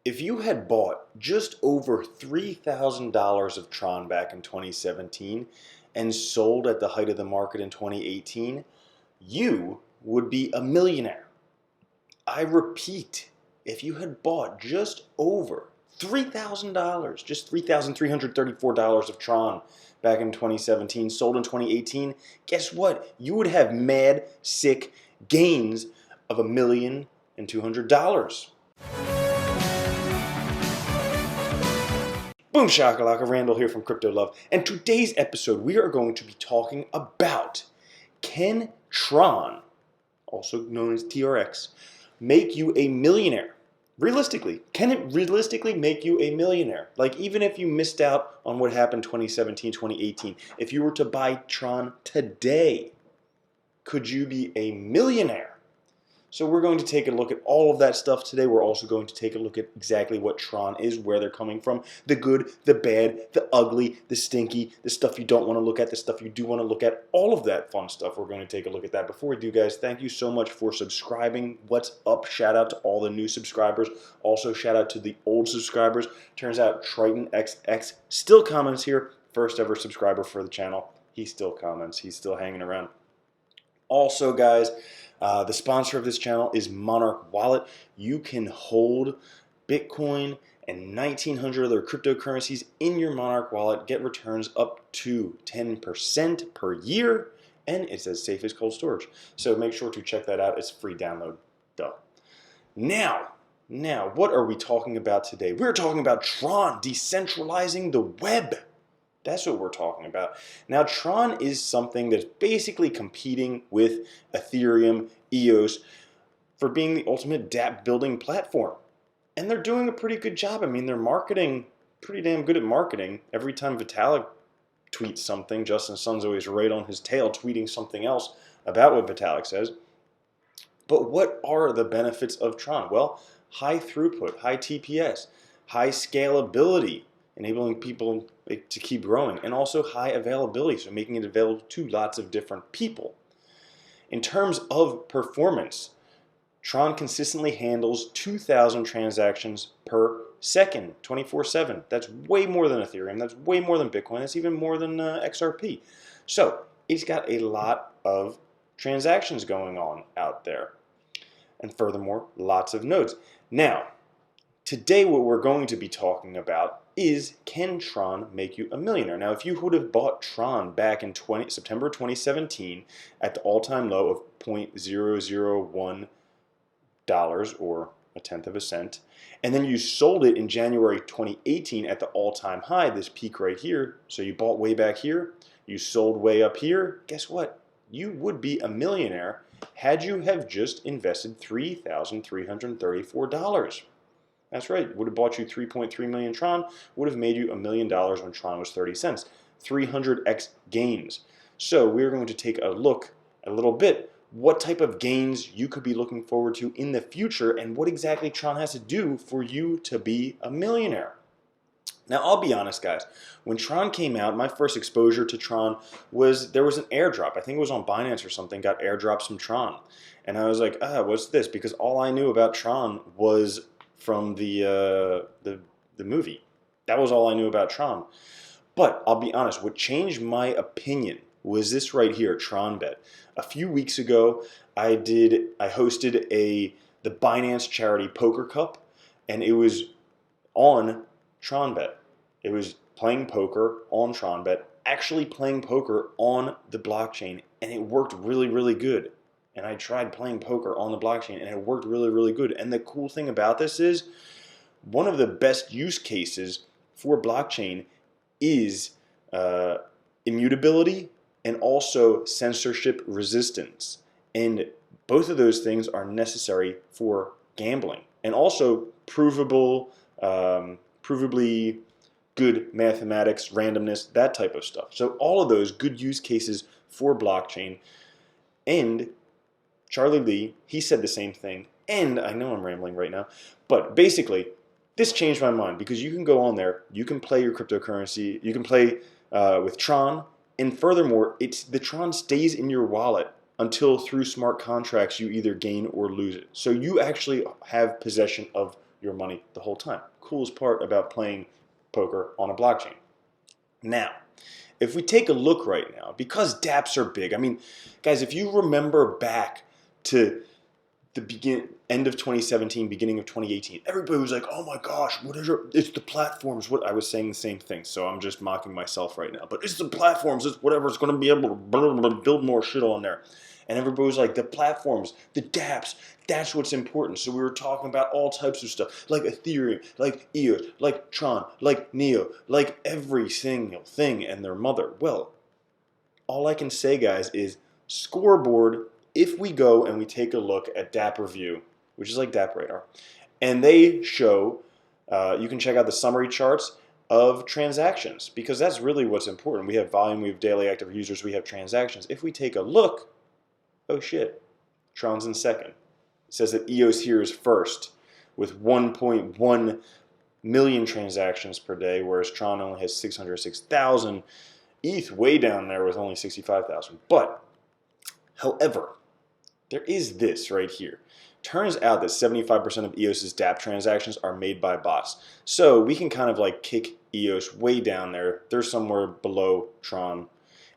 If you had bought just over $3,000 of Tron back in 2017 and sold at the height of the market in 2018, you would be a millionaire. I repeat, if you had bought just over $3,000, just $3,334 of Tron back in 2017, sold in 2018, guess what? You would have mad, sick gains of $1,200,000. Boom shakalaka, Randall here from Crypto Love, and today's episode we are going to be talking about, can TRON, also known as TRX, make you a millionaire? Realistically, can it realistically make you a millionaire? Like, even if you missed out on what happened 2017, 2018, if you were to buy TRON today, could you be a millionaire? So we're going to take a look at all of that stuff today. We're also going to take a look at exactly what TRON is, where they're coming from, the good, the bad, the ugly, the stinky, the stuff you don't want to look at, the stuff you do want to look at, all of that fun stuff. We're going to take a look at that. Before we do, guys, thank you so much for subscribing. What's up? Shout out to all the new subscribers. Also, shout out to the old subscribers. Turns out TRON XX still comments here. First ever subscriber for the channel. He still comments. He's still hanging around. Also, guys, the sponsor of this channel is Monarch Wallet. You can hold Bitcoin and 1,900 other cryptocurrencies in your Monarch Wallet, get returns up to 10% per year, and it's as safe as cold storage. So make sure to check that out. It's a free download. Duh. Now, what are we talking about today? We're talking about TRON decentralizing the web. That's what we're talking about. Now, TRON is something that's basically competing with Ethereum, EOS, for being the ultimate dApp building platform. And they're doing a pretty good job. I mean, they're marketing, pretty damn good at marketing. Every time Vitalik tweets something, Justin Sun's always right on his tail tweeting something else about what Vitalik says. But what are the benefits of TRON? Well, high throughput, high TPS, high scalability, enabling people to keep growing, and also high availability, so making it available to lots of different people. In terms of performance, TRON consistently handles 2,000 transactions per second, 24/7. That's way more than Ethereum. That's way more than Bitcoin. That's even more than XRP. So it's got a lot of transactions going on out there. And furthermore, lots of nodes. Now, today what we're going to be talking about is, can TRON make you a millionaire? Now, if you would have bought TRON back in September 2017 at the all-time low of $0.001 or a tenth of a cent, and then you sold it in January 2018 at the all-time high, this peak right here, so you bought way back here, you sold way up here, guess what? You would be a millionaire had you have just invested $3,334. That's right, would have bought you 3.3 million TRON, would have made you $1 million when TRON was 30 cents. 300x gains. So we're going to take a look a little bit what type of gains you could be looking forward to in the future and what exactly TRON has to do for you to be a millionaire. Now, I'll be honest, guys. When TRON came out, my first exposure to TRON was, there was an airdrop. I think it was on Binance or something, got airdropped some TRON. And I was like, what's this? Because all I knew about TRON was from the movie. That was all I knew about TRON. But I'll be honest, what changed my opinion was this right here, TRONbet. A few weeks ago, I hosted the Binance Charity Poker Cup, and it was on TRONbet. It was playing poker on TRONbet, actually playing poker on the blockchain, and it worked really, really good. And I tried playing poker on the blockchain, and it worked really, really good. And the cool thing about this is, one of the best use cases for blockchain is immutability and also censorship resistance. And both of those things are necessary for gambling. And also provably good mathematics, randomness, that type of stuff. So all of those good use cases for blockchain. And Charlie Lee, he said the same thing, and I know I'm rambling right now, but basically, this changed my mind because you can go on there, you can play your cryptocurrency, you can play with TRON, and furthermore, the TRON stays in your wallet until through smart contracts you either gain or lose it. So you actually have possession of your money the whole time. Coolest part about playing poker on a blockchain. Now, if we take a look right now, because dApps are big, I mean, guys, if you remember back to the end of 2017, beginning of 2018, everybody was like, oh my gosh, it's the platforms. What I was saying the same thing, so I'm just mocking myself right now. But it's the platforms, it's whatever's going to be able to build more shit on there. And everybody was like, the platforms, the dApps, that's what's important. So we were talking about all types of stuff, like Ethereum, like EOS, like TRON, like NEO, like every single thing and their mother. Well, all I can say, guys, is Scoreboard, if we go and we take a look at dApp Review, which is like dApp Radar, and they show, you can check out the summary charts of transactions, because that's really what's important. We have volume, we have daily active users, we have transactions. If we take a look, oh shit, TRON's in second. It says that EOS here is first with 1.1 million transactions per day, whereas TRON only has 606,000. ETH way down there with only 65,000. But, however, there is this right here. Turns out that 75% of EOS's dApp transactions are made by bots. So we can kind of like kick EOS way down there. They're somewhere below TRON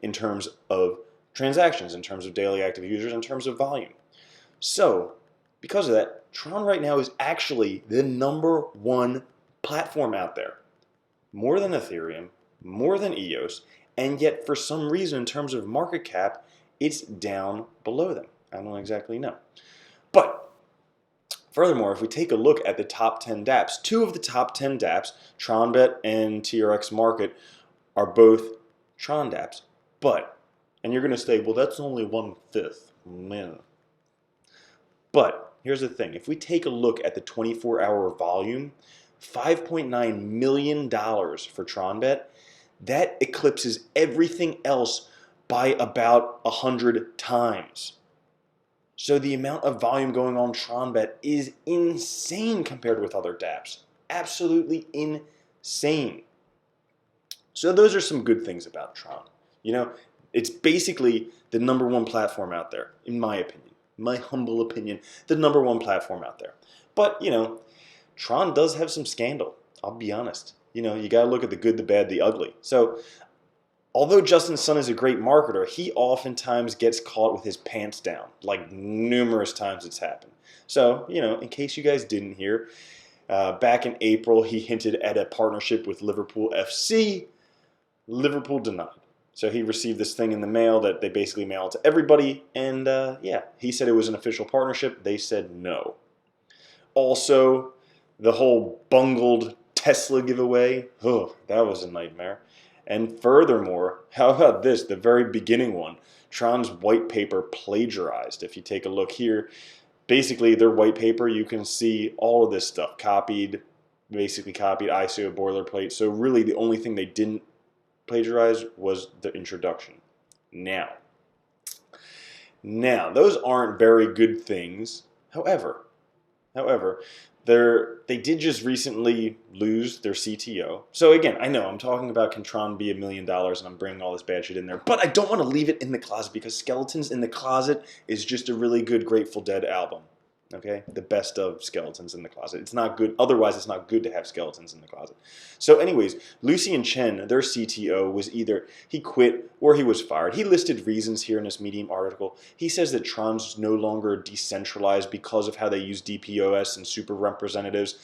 in terms of transactions, in terms of daily active users, in terms of volume. So, because of that, TRON right now is actually the #1 platform out there. More than Ethereum, more than EOS, and yet for some reason in terms of market cap, it's down below them. I don't exactly know. But furthermore, if we take a look at the top 10 dApps, 2 of the top 10 dApps, TronBet and TRX Market, are both TRON dApps. But, and you're going to say, well, that's only 1/5. Man. But here's the thing. If we take a look at the 24-hour volume, $5.9 million for TronBet, that eclipses everything else by about 100 times. So the amount of volume going on TronBet is insane compared with other dApps. Absolutely insane. So those are some good things about TRON. You know, it's basically the #1 platform out there, in my opinion. My humble opinion, the #1 platform out there. But, you know, TRON does have some scandal, I'll be honest. You know, you gotta look at the good, the bad, the ugly. So, although Justin Sun is a great marketer, he oftentimes gets caught with his pants down. Like, numerous times it's happened. So, you know, in case you guys didn't hear, back in April, he hinted at a partnership with Liverpool FC. Liverpool denied. So he received this thing in the mail that they basically mail to everybody. And, yeah, he said it was an official partnership. They said no. Also, the whole bungled Tesla giveaway, oh, that was a nightmare. And furthermore, how about this, the very beginning one, TRON's white paper plagiarized. If you take a look here, basically their white paper, you can see all of this stuff copied, basically copied ISO boilerplate. So really the only thing they didn't plagiarize was the introduction. Now, those aren't very good things. However, they did just recently lose their CTO. So again, I know I'm talking about can TRON be $1 million and I'm bringing all this bad shit in there, but I don't want to leave it in the closet because Skeletons in the Closet is just a really good Grateful Dead album. Okay, the best of Skeletons in the Closet. It's not good. Otherwise, it's not good to have skeletons in the closet. So anyways, Lucien Chen, their CTO, was either he quit or he was fired. He listed reasons here in this Medium article. He says that TRON's no longer decentralized because of how they use DPoS and super representatives.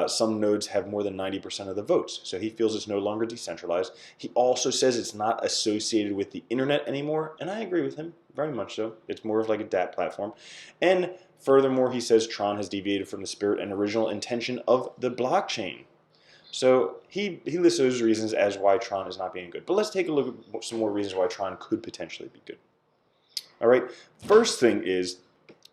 Some nodes have more than 90% of the votes. So he feels it's no longer decentralized. He also says it's not associated with the internet anymore. And I agree with him, very much so. It's more of like a dApp platform. And furthermore, he says TRON has deviated from the spirit and original intention of the blockchain. So he lists those reasons as why TRON is not being good. But let's take a look at some more reasons why TRON could potentially be good. All right, first thing is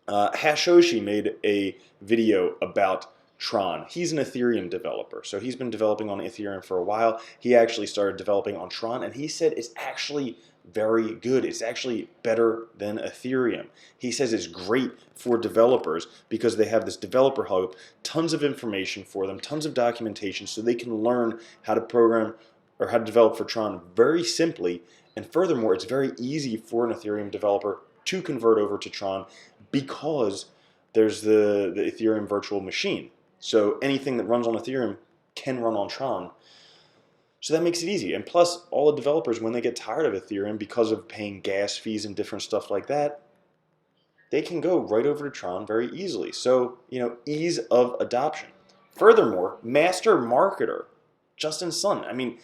Hashoshi made a video about TRON. He's an Ethereum developer, so he's been developing on Ethereum for a while. He actually started developing on TRON, and he said it's actually very good. It's actually better than Ethereum. He says it's great for developers because they have this developer hub, tons of information for them, tons of documentation, so they can learn how to program or how to develop for TRON very simply. And furthermore, it's very easy for an Ethereum developer to convert over to TRON because there's the Ethereum virtual machine. So anything that runs on Ethereum can run on TRON. So that makes it easy. And plus, all the developers, when they get tired of Ethereum because of paying gas fees and different stuff like that, they can go right over to TRON very easily. So, ease of adoption. Furthermore, master marketer Justin Sun. I mean,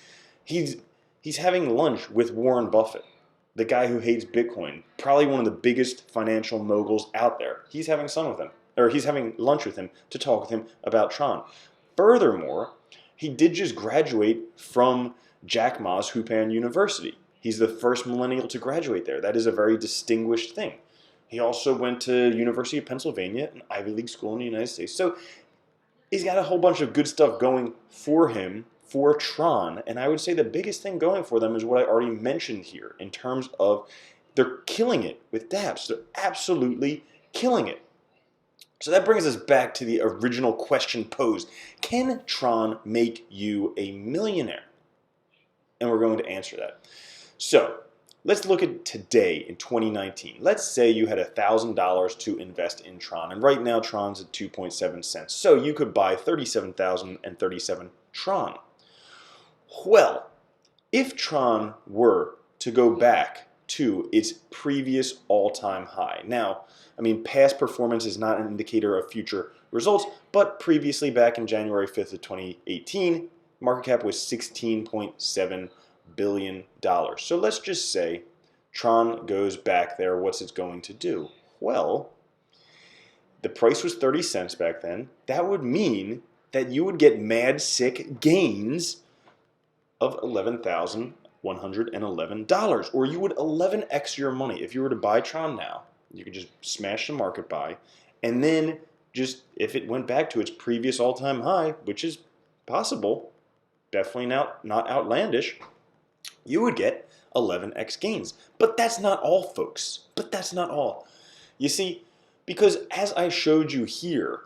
he's having lunch with Warren Buffett, the guy who hates Bitcoin, probably one of the biggest financial moguls out there. He's having he's having lunch with him to talk with him about TRON. Furthermore, he did just graduate from Jack Ma's Hoopan University. He's the first millennial to graduate there. That is a very distinguished thing. He also went to University of Pennsylvania, an Ivy League school in the United States. So he's got a whole bunch of good stuff going for him, for TRON. And I would say the biggest thing going for them is what I already mentioned here in terms of they're killing it with dApps. They're absolutely killing it. So that brings us back to the original question posed. Can TRON make you a millionaire? And we're going to answer that. So let's look at today in 2019. Let's say you had $1,000 to invest in TRON. And right now TRON's at 2.7 cents. So you could buy 37,037 TRON. Well, if TRON were to go back to its previous all-time high. Now, I mean, past performance is not an indicator of future results, but previously back in January 5th of 2018, market cap was $16.7 billion. So let's just say TRON goes back there. What's it going to do? Well, the price was 30 cents back then. That would mean that you would get mad sick gains of $11,111, or you would 11x your money. If you were to buy TRON now, you could just smash the market buy, and then just, if it went back to its previous all-time high, which is possible, definitely not outlandish, you would get 11x gains. But that's not all, folks. But that's not all. You see, because as I showed you here,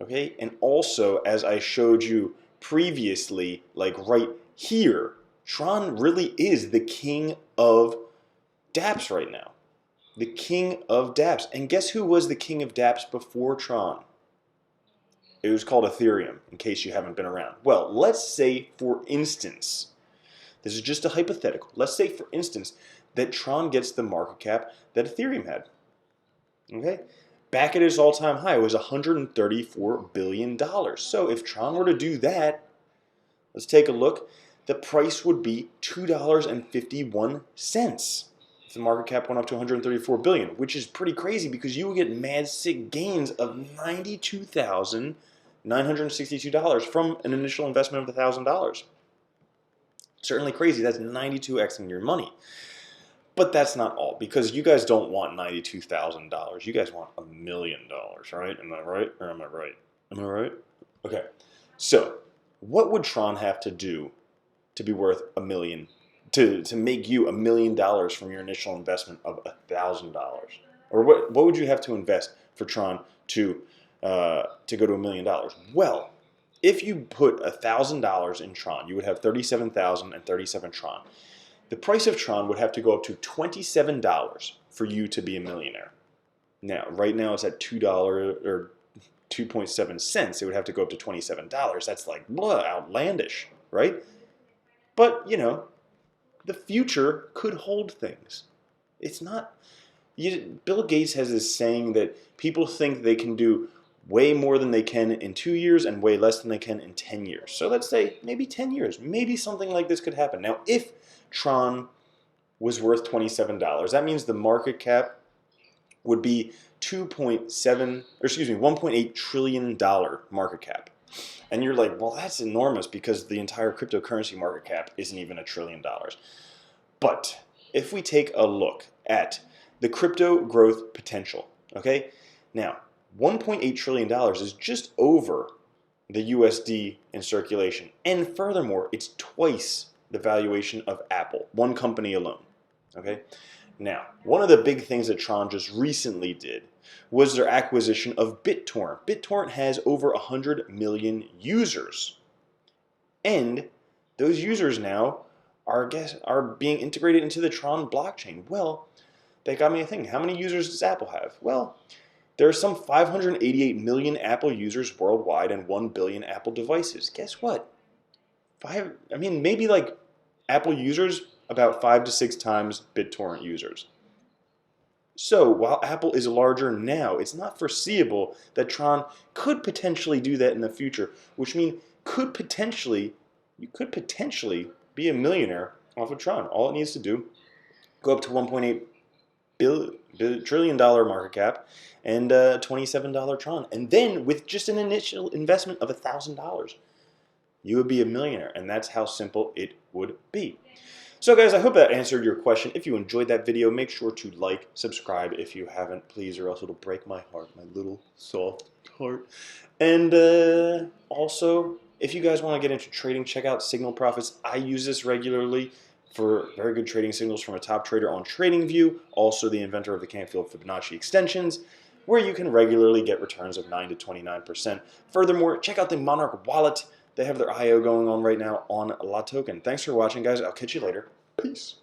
okay, and also as I showed you previously, like right here, TRON really is the king of dApps right now. The king of dApps. And guess who was the king of dApps before TRON? It was called Ethereum, in case you haven't been around. Well, let's say, for instance, this is just a hypothetical. Let's say, for instance, that TRON gets the market cap that Ethereum had. Okay? Back at its all-time high, it was $134 billion. So if TRON were to do that, let's take a look. The price would be $2.51. If the market cap went up to $134 billion, which is pretty crazy because you would get mad sick gains of $92,962 from an initial investment of $1,000. Certainly crazy. That's 92xing your money. But that's not all, because you guys don't want $92,000. You guys want $1 million, right? Am I right or am I right? Am I right? Okay. So what would TRON have to do to be worth $1 million, to make you $1 million from your initial investment of $1,000? Or what would you have to invest for TRON to go to $1 million? Well, if you put $1,000 in TRON, you would have 37,037 TRON. The price of TRON would have to go up to $27 for you to be a millionaire. Now, right now it's at $2 or 2.7 cents. It would have to go up to $27. That's like outlandish, right? But, the future could hold things. It's not. Bill Gates has this saying that people think they can do way more than they can in 2 years and way less than they can in 10 years. So let's say maybe 10 years. Maybe something like this could happen. Now, if TRON was worth $27, that means the market cap would be $1.8 trillion market cap. And you're like, well, that's enormous because the entire cryptocurrency market cap isn't even $1 trillion. But if we take a look at the crypto growth potential, okay? Now, $1.8 trillion is just over the USD in circulation. And furthermore, it's twice the valuation of Apple, one company alone, okay? Now, one of the big things that TRON just recently did was their acquisition of BitTorrent. BitTorrent has over 100 million users. And those users now are being integrated into the TRON blockchain. Well, that got me thinking, how many users does Apple have? Well, There are some 588 million Apple users worldwide and 1 billion Apple devices. Guess what? Maybe like Apple users about 5 to 6 times BitTorrent users. So while Apple is larger now, it's not foreseeable that Tron could potentially do that in the future, which means you could potentially be a millionaire off of Tron. All it needs to do, go up to $1.8 trillion market cap and $27 Tron. And then with just an initial investment of $1,000, you would be a millionaire. And that's how simple it would be. So guys, I hope that answered your question. If you enjoyed that video, make sure to like, subscribe if you haven't, please, or else it'll break my heart, my little soft heart. And also, if you guys want to get into trading, check out Signal Profits. I use this regularly for very good trading signals from a top trader on TradingView, also the inventor of the Canfield Fibonacci extensions, where you can regularly get returns of 9 to 29%. Furthermore, check out the Monarch wallet. They have their IO going on right now on La Token. Thanks for watching, guys. I'll catch you later. Peace.